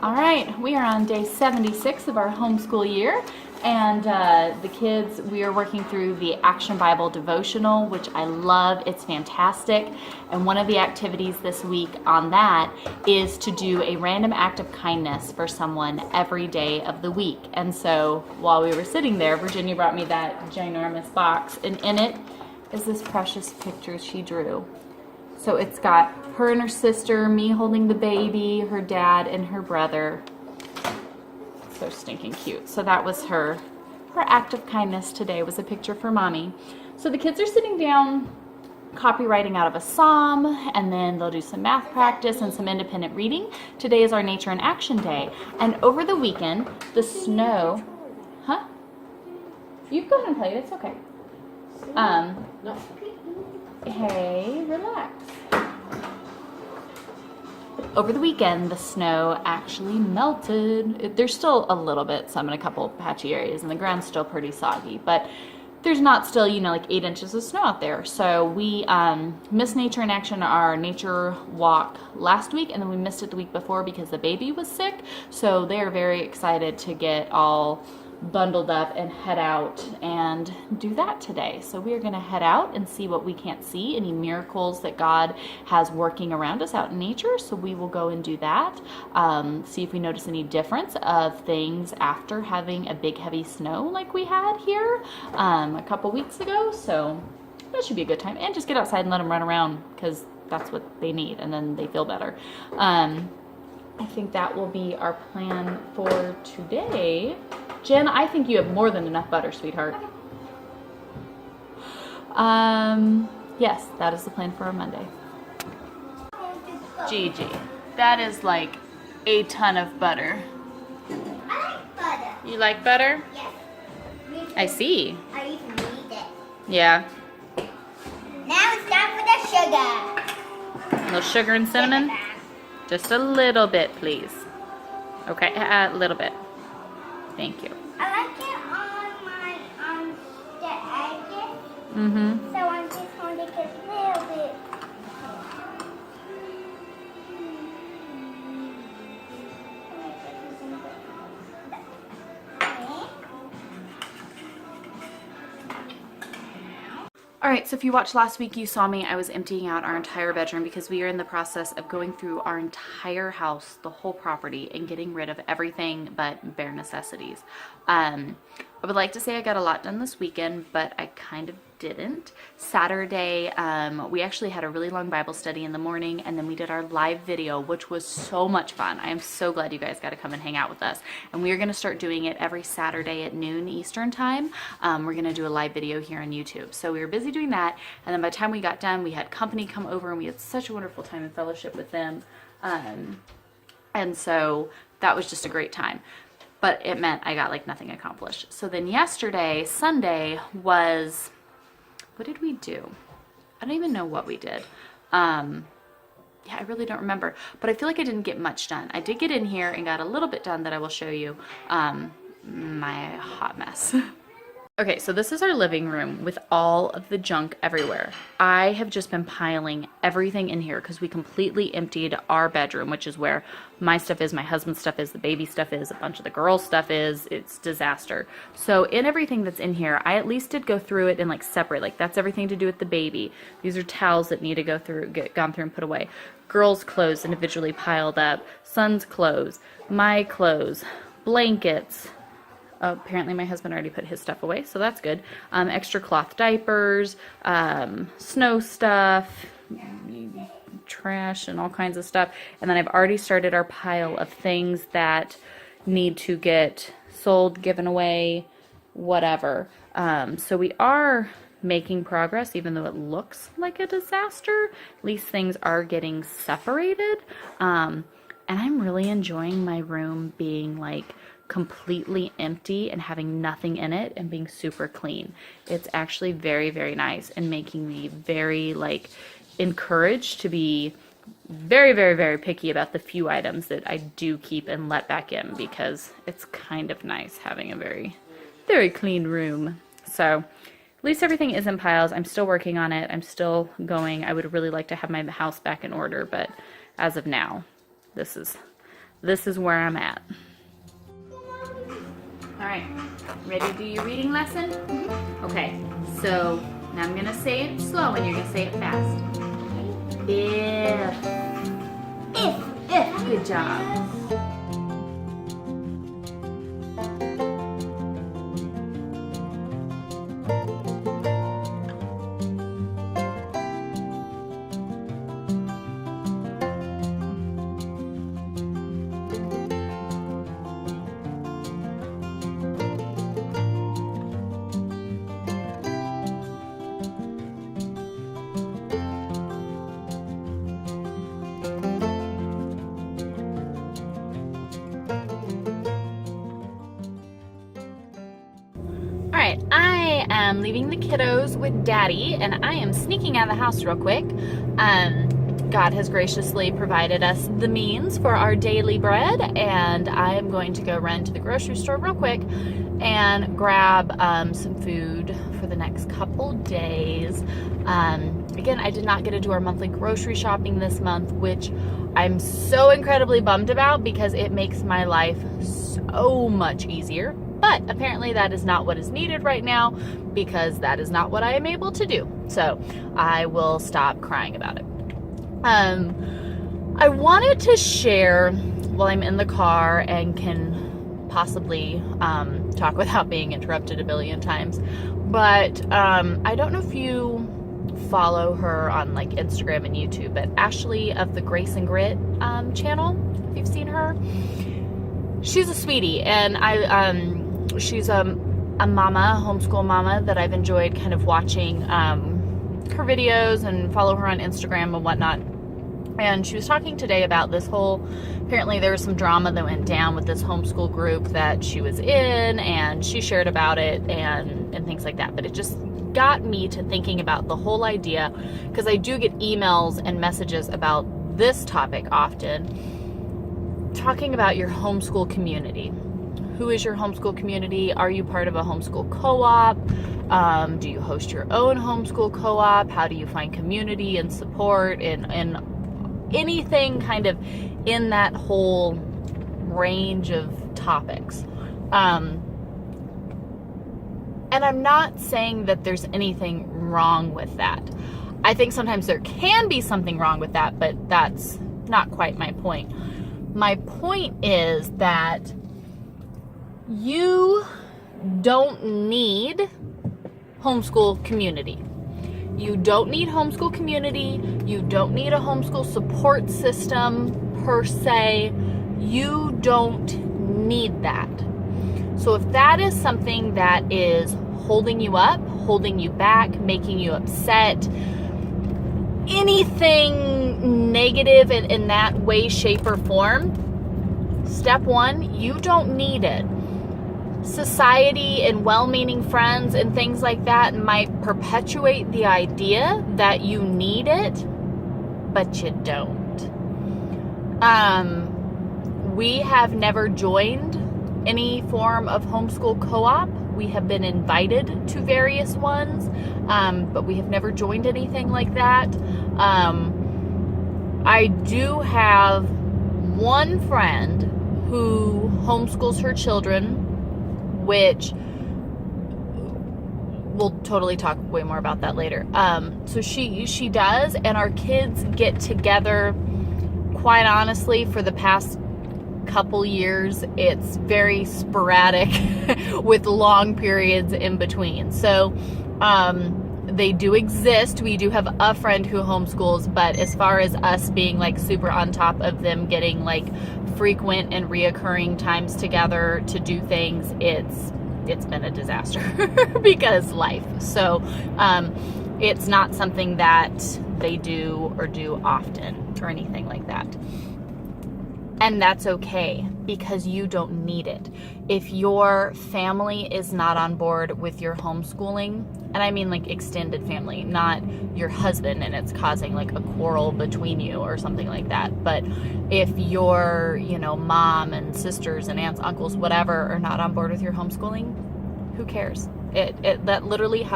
All right, we are on day 76 of our homeschool year, and the kids, we are working through the Action Bible devotional, which I love. It's fantastic. And one of the activities this week on that is to do a random act of kindness for someone every day of the week. And so while we were sitting there, Virginia brought me that ginormous box, and in it is this precious picture she drew. So it's got her and her sister, me holding the baby, her dad, and her brother. So stinking cute. So that was her act of kindness today, was a picture for mommy. So the kids are sitting down copywriting out of a psalm, and then they'll do some math practice and some independent reading. Today is our Nature in Action Day. And over the weekend, the snow... Huh? You can go ahead and play it. It's okay. No. Hey, relax. Over the weekend, the snow actually melted. There's still a little bit, some in a couple patchy areas, and the ground's still pretty soggy, but there's not still, like 8 inches of snow out there. So we missed Nature in Action, our nature walk last week, and then we missed it the week before because the baby was sick. So they are very excited to get all bundled up and head out and do that today. So we are going to head out and see what we can't see, any miracles that God has working around us out in nature. So we will go and do that, see if we notice any difference of things after having a big heavy snow like we had here a couple weeks ago. So that should be a good time, and just get outside and let them run around, because that's what they need, and then they feel better. I think that will be our plan for today. Jen, I think you have more than enough butter, sweetheart. Yes, that is the plan for our Monday. Gigi, that is like a ton of butter. I like butter. You like butter? Yes. I see. I even need it. Yeah. Now it's time for the sugar. A little sugar and cinnamon? Just a little bit, please. Okay, a little bit. Thank you. I like it on the edges. Mm-hmm. So I'm just going to get a little bit. Alright, so if you watched last week, you saw me. I was emptying out our entire bedroom because we are in the process of going through our entire house, the whole property, and getting rid of everything but bare necessities. I would like to say I got a lot done this weekend, but I kind of didn't. Saturday, we actually had a really long Bible study in the morning, and then we did our live video, which was so much fun. I am so glad you guys got to come and hang out with us. And we are going to start doing it every Saturday at noon Eastern time. We're going to do a live video here on YouTube. So we were busy doing that, and then by the time we got done, we had company come over, and we had such a wonderful time in fellowship with them. And so that was just a great time. But it meant I got like nothing accomplished. So then yesterday, Sunday, was... what did we do? I don't even know what we did. Yeah, I really don't remember. But I feel like I didn't get much done. I did get in here and got a little bit done that I will show you. My hot mess. Okay, so this is our living room with all of the junk everywhere. I have just been piling everything in here because we completely emptied our bedroom, which is where my stuff is, my husband's stuff is, the baby stuff is, a bunch of the girls' stuff is. It's disaster. So in everything that's in here, I at least did go through it and like separate. Like that's everything to do with the baby. These are towels that need to gone through and put away. Girls' clothes individually piled up. Son's clothes, my clothes, blankets. Apparently my husband already put his stuff away, so that's good. Extra cloth diapers, snow stuff, trash, and all kinds of stuff. And then I've already started our pile of things that need to get sold, given away, whatever. So we are making progress, even though it looks like a disaster. At least things are getting separated. And I'm really enjoying my room being like completely empty and having nothing in it and being super clean. It's actually very, very nice and making me very like encouraged to be very, very, very picky about the few items that I do keep and let back in, because it's kind of nice having a very, very clean room. So at least everything is in piles. I'm still working on it. I'm still going. I would really like to have my house back in order, but as of now, this is this is where I'm at. All right, ready to do your reading lesson? Okay, so now I'm gonna say it slow and you're gonna say it fast. If, good job. Alright, I am leaving the kiddos with Daddy, and I am sneaking out of the house real quick. God has graciously provided us the means for our daily bread, and I am going to go run to the grocery store real quick and grab some food for the next couple days. Again, I did not get to do our monthly grocery shopping this month, which I'm so incredibly bummed about because it makes my life so much easier. But apparently that is not what is needed right now because that is not what I am able to do. So I will stop crying about it. I wanted to share while I'm in the car and can possibly talk without being interrupted a billion times. But I don't know if you follow her on like Instagram and YouTube, but Ashley of the Grace and Grit channel, if you've seen her. She's a sweetie, and she's a mama, homeschool mama, that I've enjoyed kind of watching her videos and follow her on Instagram and whatnot. And she was talking today about this whole, apparently there was some drama that went down with this homeschool group that she was in, and she shared about it and things like that. But it just got me to thinking about the whole idea, because I do get emails and messages about this topic often, talking about your homeschool community. Who is your homeschool community? Are you part of a homeschool co-op? Do you host your own homeschool co-op? How do you find community and support and anything kind of in that whole range of topics? And I'm not saying that there's anything wrong with that. I think sometimes there can be something wrong with that, but that's not quite my point. My point is that you don't need homeschool community. You don't need homeschool community. You don't need a homeschool support system per se. You don't need that. So if that is something that is holding you up, holding you back, making you upset, anything negative in that way, shape, or form, step one, you don't need it. Society and well-meaning friends and things like that might perpetuate the idea that you need it, but you don't. We have never joined any form of homeschool co-op. We have been invited to various ones, but we have never joined anything like that. I do have one friend who homeschools her children, which we'll totally talk way more about that later. So she does, and our kids get together, quite honestly, for the past couple years. It's very sporadic with long periods in between. So they do exist. We do have a friend who homeschools, but as far as us being like super on top of them getting like frequent and reoccurring times together to do things, it's been a disaster because life. So it's not something that they do or do often or anything like that. And that's okay, because you don't need it. If your family is not on board with your homeschooling, and I mean like extended family, not your husband and it's causing like a quarrel between you or something like that, but if your, mom and sisters and aunts, uncles, whatever, are not on board with your homeschooling, who cares? That literally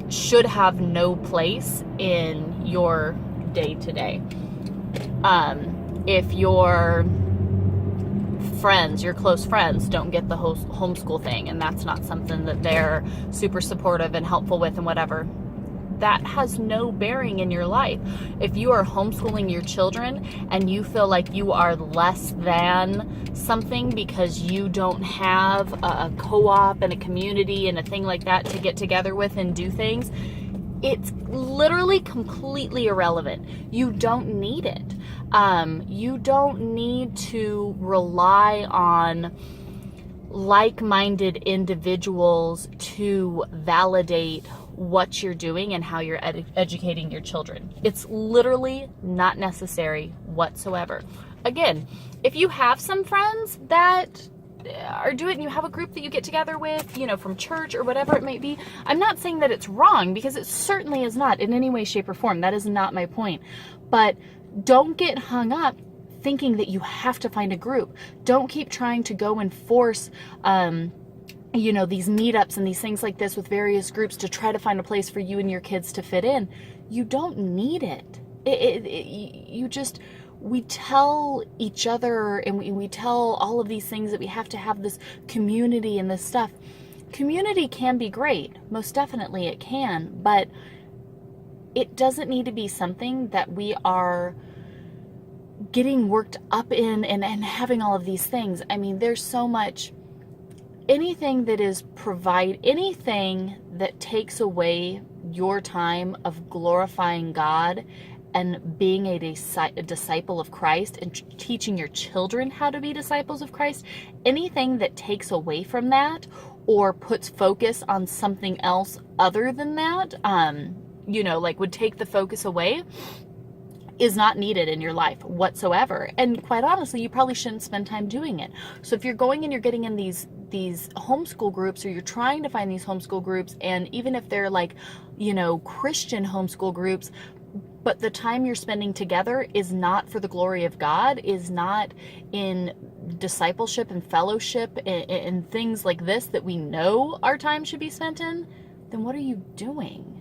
should have no place in your day-to-day. if your friends, your close friends, don't get the homeschool thing, and that's not something that they're super supportive and helpful with and whatever, that has no bearing in your life. If you are homeschooling your children and you feel like you are less than something because you don't have a co-op and a community and a thing like that to get together with and do things, it's literally completely irrelevant. You don't need it. You don't need to rely on like-minded individuals to validate what you're doing and how you're educating your children. It's literally not necessary whatsoever. Again, if you have some friends that are doing it and you have a group that you get together with, from church or whatever it might be, I'm not saying that it's wrong, because it certainly is not in any way, shape, or form. That is not my point. But don't get hung up thinking that you have to find a group. Don't keep trying to go and force these meetups and these things like this with various groups to try to find a place for you and your kids to fit in. You don't need it. We tell each other and we tell all of these things that we have to have this community and this stuff. Community can be great. Most definitely it can, but it doesn't need to be something that we are getting worked up in and having all of these things. I mean, there's so much. Anything that takes away your time of glorifying God and being a disciple of Christ and teaching your children how to be disciples of Christ, anything that takes away from that or puts focus on something else other than that, would take the focus away, is not needed in your life whatsoever. And quite honestly, you probably shouldn't spend time doing it. So if you're going and you're getting in these homeschool groups, or you're trying to find these homeschool groups, and even if they're Christian homeschool groups, but the time you're spending together is not for the glory of God, is not in discipleship and fellowship and things like this that we know our time should be spent in, then what are you doing?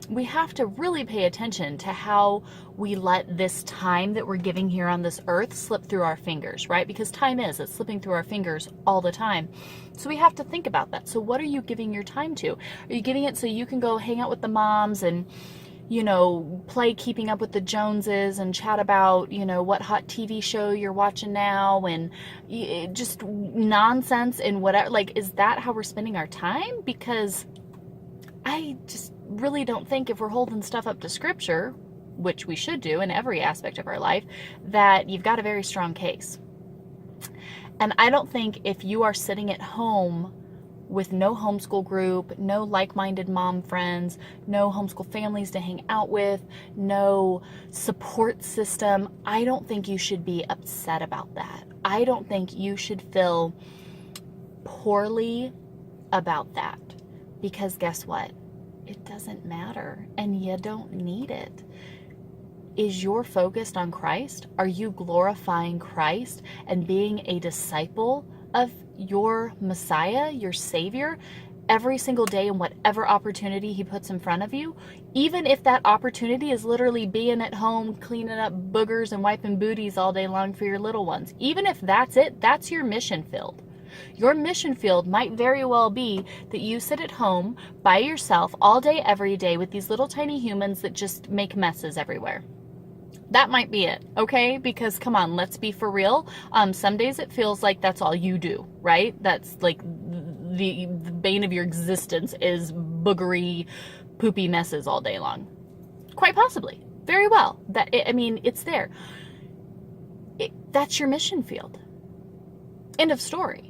We have to really pay attention to how we let this time that we're giving here on this earth slip through our fingers, right? Because it's slipping through our fingers all the time. So we have to think about that. So what are you giving your time to? Are you giving it so you can go hang out with the moms and, play Keeping Up with the Joneses and chat about, what hot TV show you're watching now and just nonsense and whatever? Is that how we're spending our time? Because I just really don't think, if we're holding stuff up to Scripture, which we should do in every aspect of our life, that you've got a very strong case. And I don't think if you are sitting at home with no homeschool group, no like-minded mom friends, no homeschool families to hang out with, no support system, I don't think you should be upset about that. I don't think you should feel poorly about that. Because guess what? It doesn't matter, and you don't need it. Is your focused on Christ? Are you glorifying Christ and being a disciple of your Messiah, your Savior, every single day in whatever opportunity He puts in front of you? Even if that opportunity is literally being at home, cleaning up boogers and wiping booties all day long for your little ones. Even if that's it, that's your mission field. Your mission field might very well be that you sit at home by yourself all day, every day with these little tiny humans that just make messes everywhere. That might be it, okay? Because come on, let's be for real. Some days it feels like that's all you do, right? That's like the bane of your existence is boogery, poopy messes all day long. Quite possibly. Very well. It's there. That's your mission field. End of story.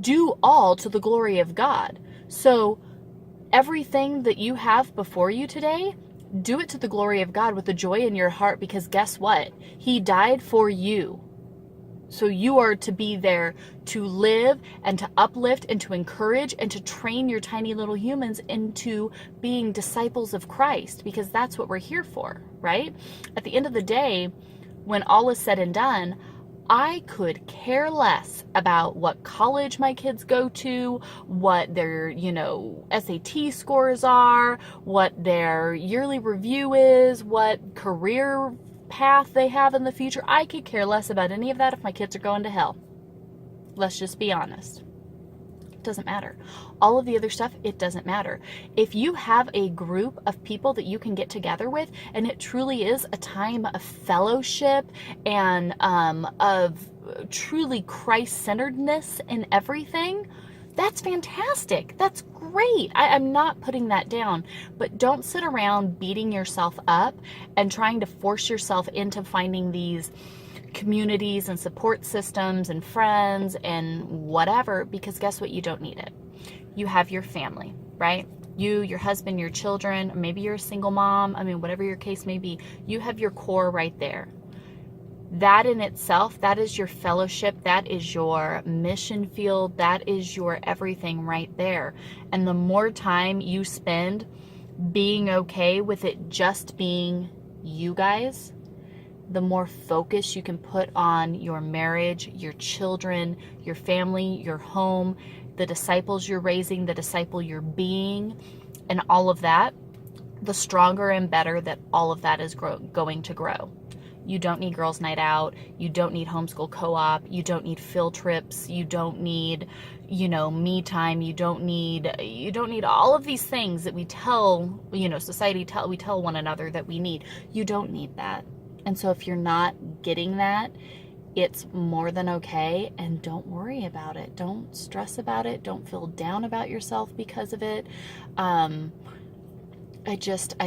Do all to the glory of God. So everything that you have before you today, do it to the glory of God with the joy in your heart, because guess what? He died for you. So you are to be there to live and to uplift and to encourage and to train your tiny little humans into being disciples of Christ, because that's what we're here for, right? At the end of the day, when all is said and done, I could care less about what college my kids go to, what their, SAT scores are, what their yearly review is, what career path they have in the future. I could care less about any of that if my kids are going to hell. Let's just be honest. It doesn't matter. All of the other stuff, it doesn't matter. If you have a group of people that you can get together with, and it truly is a time of fellowship and of truly Christ-centeredness in everything, that's fantastic. That's great. I'm not putting that down, but don't sit around beating yourself up and trying to force yourself into finding these communities and support systems and friends and whatever, because guess what? You don't need it. You have your family, right? You, your husband, your children, maybe you're a single mom. I mean, whatever your case may be, you have your core right there. That in itself, that is your fellowship. That is your mission field. That is your everything right there. And the more time you spend being okay with it just being you guys, the more focus you can put on your marriage, your children, your family, your home, the disciples you're raising, the disciple you're being, and all of that, the stronger and better that all of that is going to grow. You don't need girls' night out. You don't need homeschool co-op. You don't need field trips. You don't need, me time. You don't need all of these things that we tell, we tell one another that we need. You don't need that. And so if you're not getting that, it's more than okay, and don't worry about it. Don't stress about it. Don't feel down about yourself because of it. I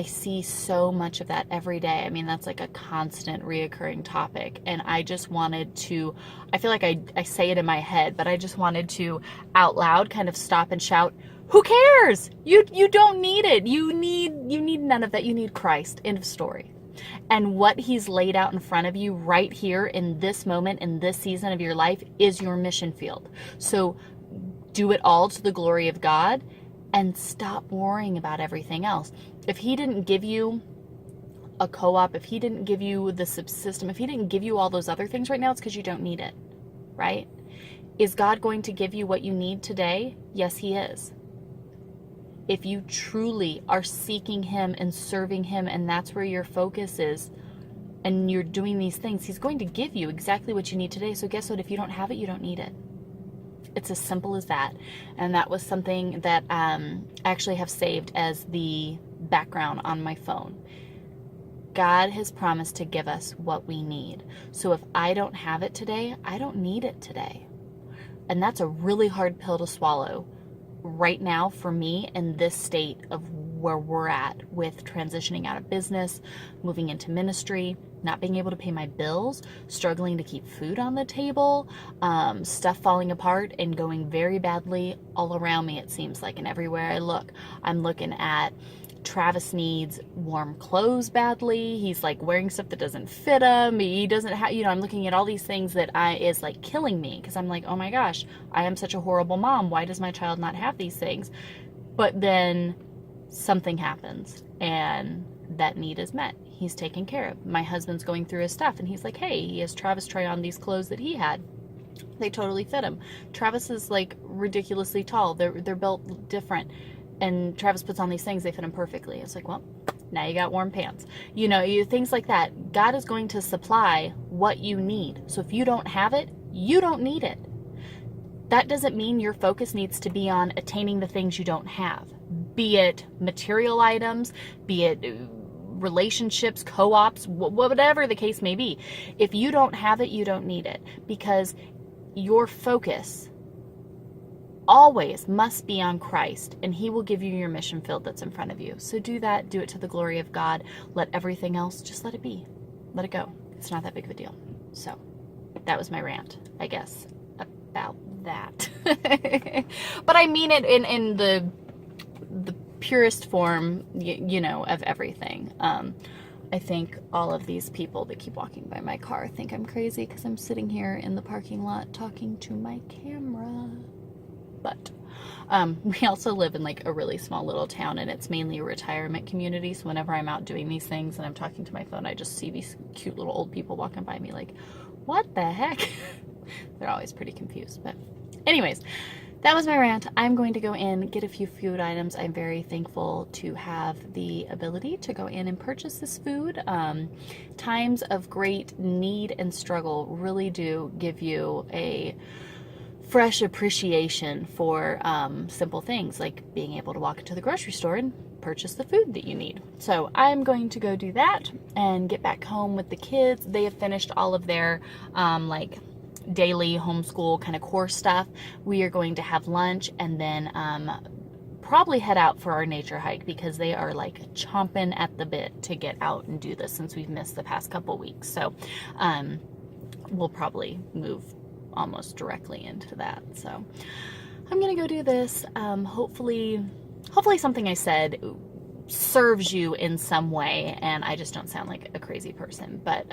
see so much of that every day. I mean, that's like a constant reoccurring topic. And I just wanted to, I feel like I say it in my head, but I just wanted to out loud kind of stop and shout, who cares? You don't need it. You need none of that. You need Christ. End of story. And what he's laid out in front of you right here in this moment, in this season of your life, is your mission field. So do it all to the glory of God and stop worrying about everything else. If he didn't give you a co-op, if he didn't give you the subsystem, if he didn't give you all those other things right now, it's because you don't need it, right? Is God going to give you what you need today? Yes, he is. If you truly are seeking him and serving him, and that's where your focus is, and you're doing these things, he's going to give you exactly what you need today. So guess what? If you don't have it, you don't need it. It's as simple as that. And that was something that I actually have saved as the background on my phone. God has promised to give us what we need. So if I don't have it today, I don't need it today. And that's a really hard pill to swallow right now for me in this state of where we're at with transitioning out of business, moving into ministry, not being able to pay my bills, struggling to keep food on the table, stuff falling apart and going very badly all around me, it seems like. And everywhere I look, I'm looking at Travis needs warm clothes badly. He's like wearing stuff that doesn't fit him. He doesn't have, I'm looking at all these things that is like killing me, because I'm like, oh my gosh, I am such a horrible mom. Why does my child not have these things? But then something happens and that need is met. He's taken care of. My husband's going through his stuff and he's like, hey, he has Travis try on these clothes that he had. They totally fit him. Travis is like ridiculously tall. They're built different. And Travis puts on these things, they fit him perfectly. It's like, well, now you got warm pants. Things like that. God is going to supply what you need. So if you don't have it, you don't need it. That doesn't mean your focus needs to be on attaining the things you don't have. Be it material items, be it relationships, co-ops, whatever the case may be. If you don't have it, you don't need it, because your focus always must be on Christ, and he will give you your mission field that's in front of you. So do that. Do it to the glory of God. Let everything else, just let it be. Let it go. It's not that big of a deal. So that was my rant, I guess, about that. But I mean it in the purest form, of everything. I think all of these people that keep walking by my car think I'm crazy because I'm sitting here in the parking lot talking to my camera. But we also live in like a really small little town, and it's mainly a retirement community. So whenever I'm out doing these things and I'm talking to my phone, I just see these cute little old people walking by me like, what the heck? They're always pretty confused. But anyways, that was my rant. I'm going to go in, get a few food items. I'm very thankful to have the ability to go in and purchase this food. Times of great need and struggle really do give you a fresh appreciation for simple things like being able to walk into the grocery store and purchase the food that you need. So I'm going to go do that and get back home with the kids. They have finished all of their like daily homeschool kind of core stuff. We are going to have lunch and then probably head out for our nature hike because they are like chomping at the bit to get out and do this since we've missed the past couple weeks. So we'll probably move almost directly into that. So I'm gonna go do this. Hopefully something I said serves you in some way and I just don't sound like a crazy person, but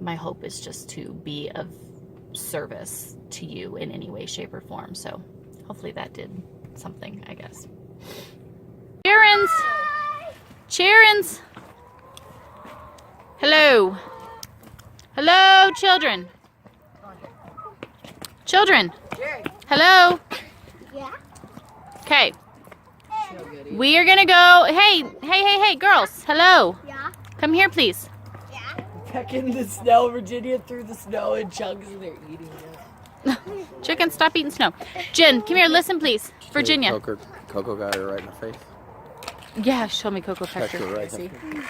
my hope is just to be of service to you in any way, shape, or form. So hopefully that did something, I guess. Cheerins! Hello! Hello, children! Children! Hello! Yeah? Okay. We are gonna go. Hey, girls! Hello! Yeah? Come here, please. Yeah? Pecking the snow, Virginia threw the snow in chunks and they're eating it. Chicken, stop eating snow. Jen, come here, listen, please. Virginia. Coco got her right in the face. Yeah, show me Coco Pecked pecked her her. right in the face.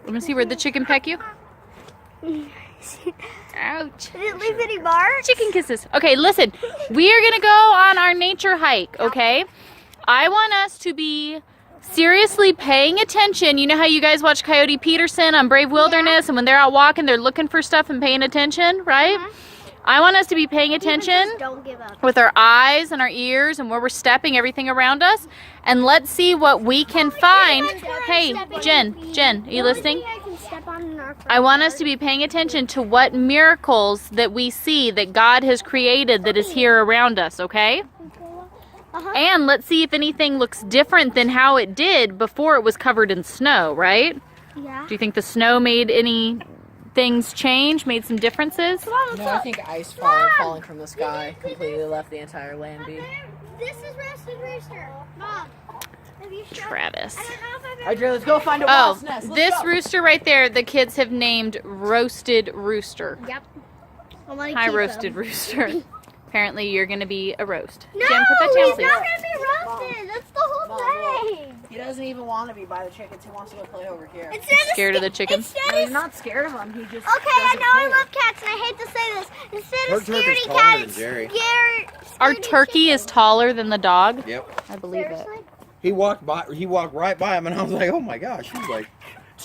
Let me see where the chicken peck you. Ouch. Did it leave any marks? Chicken kisses. Okay, listen. We are going to go on our nature hike, okay? I want us to be seriously paying attention. You know how you guys watch Coyote Peterson on Brave Wilderness, and when they're out walking, they're looking for stuff and paying attention, right? I want us to be paying attention Don't give up. with our eyes and our ears and where we're stepping, everything around us, and let's see what we can find. Hey, Jen, are you listening? I can step on in our I want us to be paying attention to what miracles that we see that God has created that is here around us, okay? And let's see if anything looks different than how it did before it was covered in snow, right? Yeah. Do you think the snow made any things change, made some differences? No, I think ice falling from the sky completely left the entire land be. This is Roasted Rooster. Mom. Have you shown? Travis. I don't know if I've ever. Alright, let's go find a Oh, wasp nest. Let's this go. rooster right there, the kids have named Roasted Rooster. Yep. I want to Hi, keep Roasted him. Rooster. Apparently, you're going to be a roast. No, Jen, put that down, he's please. not going to be roasted. That's the whole thing. He doesn't even want to be by the chickens. He wants to go play over here. Instead Scared of the chickens? No, he's not scared of them. He just Okay, I doesn't know I care. love cats, and I hate to say this. Instead Her of turkey's scaredy taller cat, than it's Jerry. Our scaredy turkey is chicken. taller than the dog. Yep. I believe it. Seriously? He walked right by him, and I was like, oh my gosh. She's like,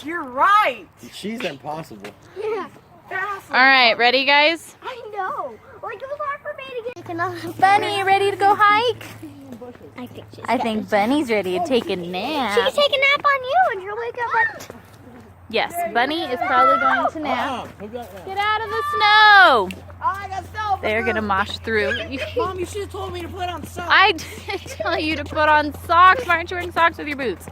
You're right. she's impossible. Yeah. All right, ready, guys? I know. Like, it was hard for me to get. Bunny, you ready to go hike? I think she's I think Bunny's ready to take a She can nap. take a nap on you, and she'll wake up. Yes, Bunny is probably going to nap. Who got that? Get out of the snow. Oh, I got snow. They're going to mosh through. Mom, you should have told me to put on socks. I did tell you to put on socks. Why aren't you wearing socks with your boots?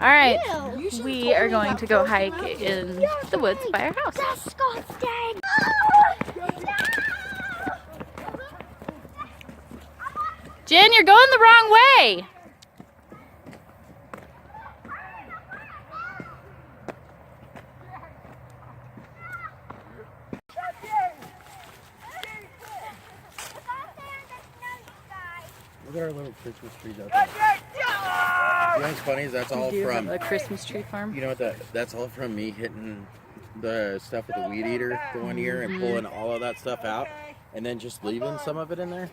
All right, Ew. we are going to go hike in the woods by our house. Disgusting. Jen, you're going the wrong way. Look at our little Christmas trees out there. You know what's funny is that's all from, A Christmas tree farm. you know what, that's all from me hitting the stuff with the weed eater the one year and pulling all of that stuff out and then just leaving some of it in there.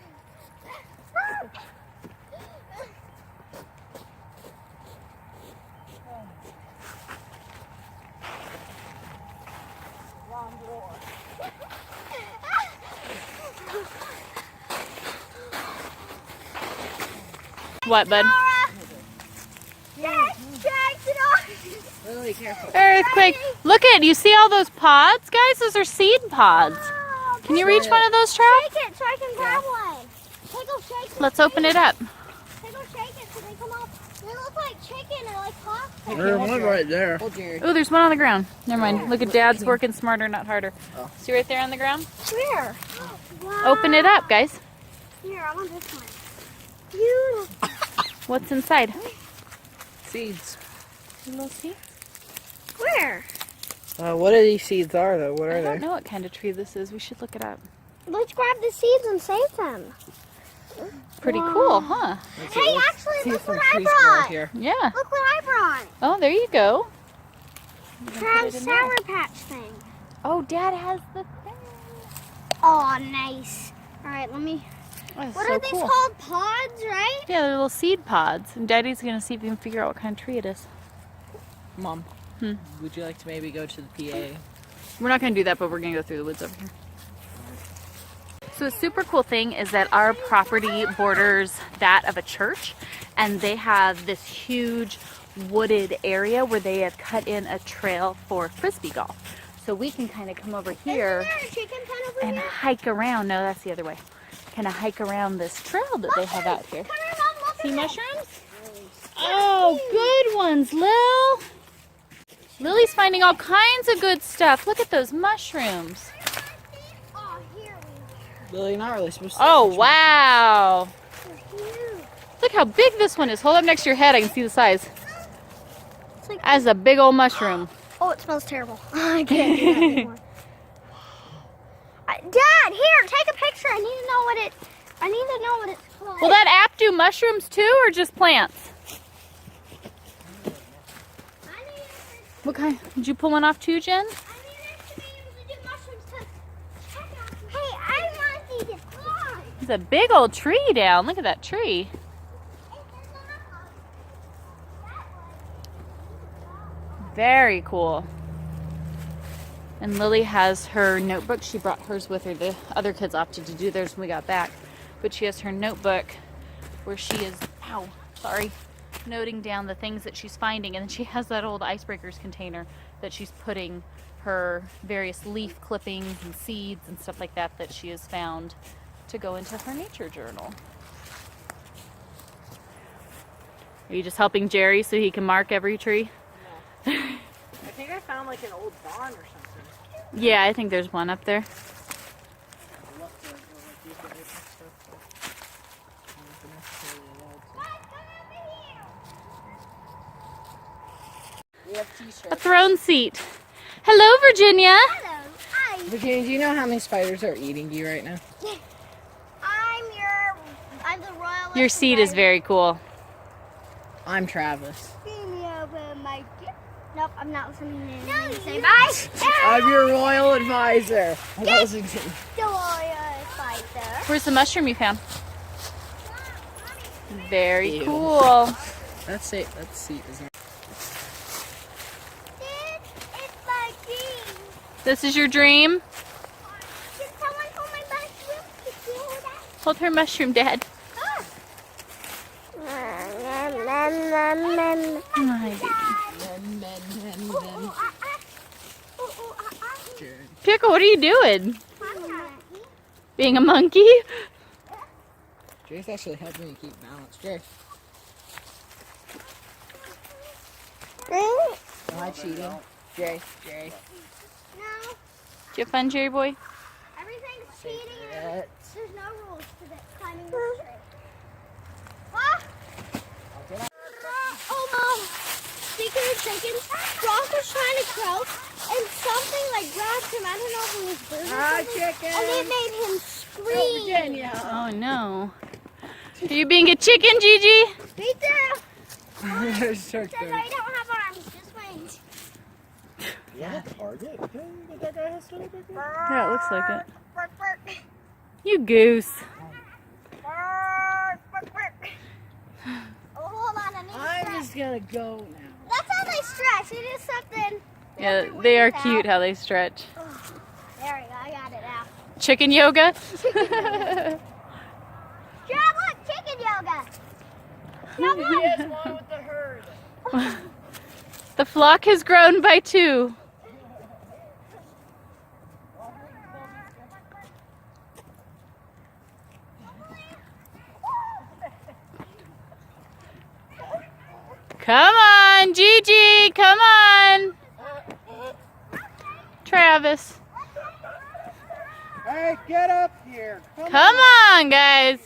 What, bud? Really careful. Earthquake. Look at, you see all those pods, guys? Those are seed pods. Can you reach one of those traps? Shake it so I can grab one. Shake it. Let's open it up. Shake it so they come off. They look like chicken or like popcorn. There's one right there. Hold Jerry. Oh, there's one on the ground. Never mind. Look at Dad's working smarter, not harder. See right there on the ground? Where? Wow. Open it up, guys. Here, I want this one. Beautiful. What's inside? Seeds. Little seed? Where? What are these seeds are though? What I are don't they? know what kind of tree this is. We should look it up. Let's grab the seeds and save them. Pretty cool, huh? Hey, actually, See if look some what I trees grow brought. here. Yeah. Look what I brought. Oh, there you go. Try Sour Patch thing. Oh, Dad has the thing. Oh, nice. All right, let me. That's What so are these cool. called? Pods, right? Yeah, they're little seed pods. And Daddy's going to see if he can figure out what kind of tree it is. Mom, would you like to maybe go to the PA? We're not going to do that, but we're going to go through the woods over here. So a super cool thing is that our property borders that of a church, and they have this huge wooded area where they have cut in a trail for frisbee golf. So we can kind of come over here Isn't there a chicken pen over and here? hike around. No, that's the other way. Kind of hike around this trail that they have out here. Come here, Mom, look See at it. mushrooms? Oh, good ones, Lil. Lily's finding all kinds of good stuff. Look at those mushrooms. Oh, here Lily, not really supposed to. Oh, wow. we are. Look how big this one is. Hold up next to your head. I can see the size. It's like, That's a big old mushroom. oh, it smells terrible. I can't do that anymore. Dad, here, take a picture. I need to know what it's called. Will that app do mushrooms too, or just plants? What kind? Did you pull one off too, Jen? Hey, I want these to fly. There's a big old tree down. Look at that tree. Very cool. And Lily has her notebook. She brought hers with her. The other kids opted to do theirs when we got back. But she has her notebook where she is, noting down the things that she's finding. And then she has that old icebreakers container that she's putting her various leaf clippings and seeds and stuff like that that she has found to go into her nature journal. Are you just helping Jerry so he can mark every tree? I think I found like an old barn or something. Yeah, I think there's one up there. We have t-shirts. A throne seat. Hello, Virginia. Hello. Hi. Virginia, do you know how many spiders are eating you right now? I'm the royal. Your seat is very cool. I'm Travis. Nope, I'm not listening to anything you say. Bye. I'm your royal advisor. I wasn't The royal fighter. Where's the mushroom you found? Very Ew. cool. That seat is not. It's my dream. This is your dream? Can someone hold my mushroom? Can you hold that? Hold her mushroom, Dad. Hi, baby. Pickle, what are you doing? Being a monkey? Jay's actually helping me keep balance. Jay, am I cheating? Jay. No, Did you have fun, Jerry boy? everything's cheating. There's no rules to this climbing this tree. Ah! Oh, Mom. Speaking of chickens, Ross was trying to crow, and something like grabbed him. I don't know if it was bird or Hi, something, chicken. and it made him scream. Virginia. Oh, no. Are you being a chicken, Gigi? Me too. There's so Says good. I don't have arms, just wings. Yeah, Target. But that guy has to look like that. Yeah, it looks like it. Bark, bark. You goose. Bark, bark, bark. Oh, hold on, I need to I'm stretch. just gonna go now. That's how they stretch. It is something. Yeah, they are cute how they stretch. There we go. I got it now. Chicken yoga? Dad, look, chicken yoga. He has one with the herd. The flock has grown by 2. Come on, Gigi, come on. Travis. Hey, get up here. Come on, guys.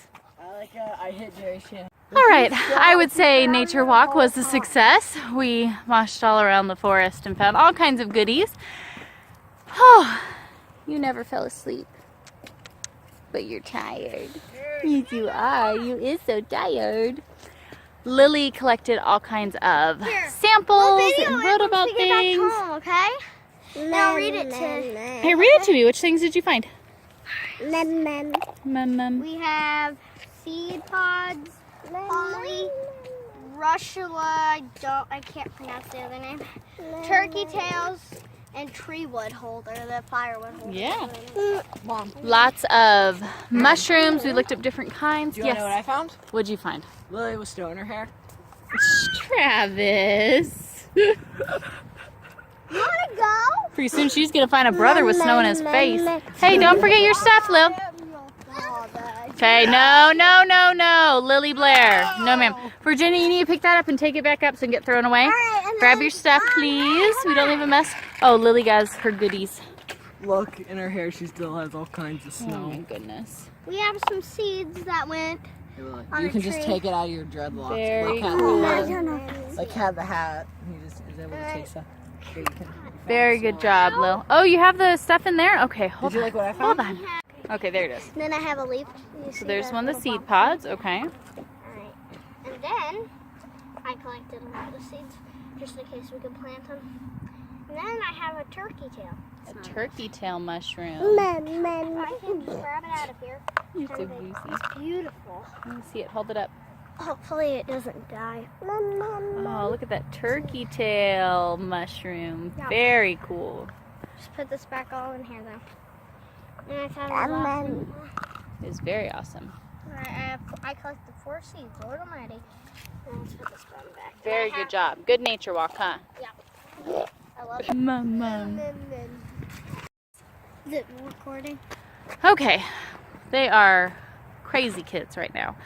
I hit Jerry's chin. All right, I would say nature walk was a success. We washed all around the forest and found all kinds of goodies. Oh, you never fell asleep, but you're tired. Yes, you are. You is so tired. Lily collected all kinds of samples and wrote about things. Home, okay? And I'll read it to. Hey, read it to me. Which things did you find? We have seed pods, holly, rushula, I can't pronounce the other name, turkey tails, and tree wood holder, the firewood holder. Yeah. Mom, Lots of mushrooms. We looked up different kinds. do you want to know what I found? What'd you find? Lily was still in her hair. Travis. You want to go? Pretty soon she's gonna find a brother with snow in his face. Hey, don't forget your stuff, Lil. Okay, no, Lily Blair. No, ma'am. Virginia, you need to pick that up and take it back up so it can get thrown away. Grab your stuff, please. We don't leave a mess. Oh, Lily got her goodies. Look, in her hair she still has all kinds of Oh my snow. goodness. We have some seeds that went. You can just take it out of your dreadlocks. Very Like cool. had the hat. He just is able to take stuff. Here, you can- Very good job, Lil. Oh, you have the stuff in there? Okay, hold Did you on. like what I Hold found? on. Okay, there it is. Then I have a leaf. So there's one of the seed pods. Okay. Alright. And then I collected a lot of seeds just in case we could plant them. And then I have a turkey tail. A turkey tail mushroom. I can just grab it out of here. You're so goosey. It's beautiful. Let me see it. Hold it up. Hopefully it doesn't die. Oh, look at that turkey tail mushroom. Yeah. Very cool. Just put this back all in here though. And I found a lot. It's very awesome. I collected 4 seeds, Lord Almighty. And let's put this one back. Very good job. Good nature walk, huh? Yeah. I love it. Mom. Is it recording? Okay. They are crazy kids right now.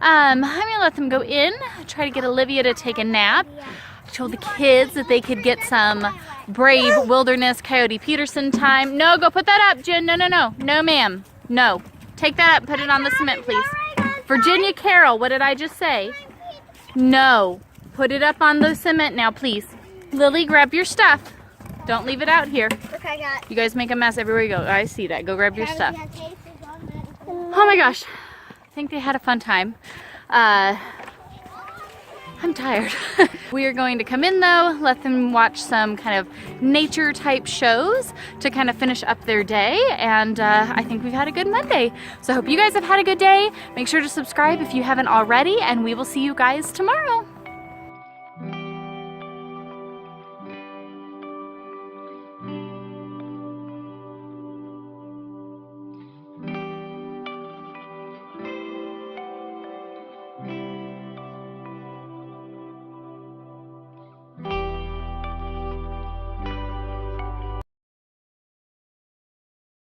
I'm gonna let them go in, try to get Olivia to take a nap. I told the kids that they could get some brave wilderness Coyote Peterson time. No, go put that up, Jen. No, ma'am. No. Take that up, put it on the cement, please. Virginia Carroll, what did I just say? No. Put it up on the cement now, please. Lily, grab your stuff. Don't leave it out here. Look, I got. You guys make a mess everywhere you go. I see that. Go grab your stuff. Oh my gosh. I think they had a fun time. I'm tired. We are going to come in though, let them watch some kind of nature type shows to kind of finish up their day, and I think we've had a good Monday. So I hope you guys have had a good day. Make sure to subscribe if you haven't already, and we will see you guys tomorrow.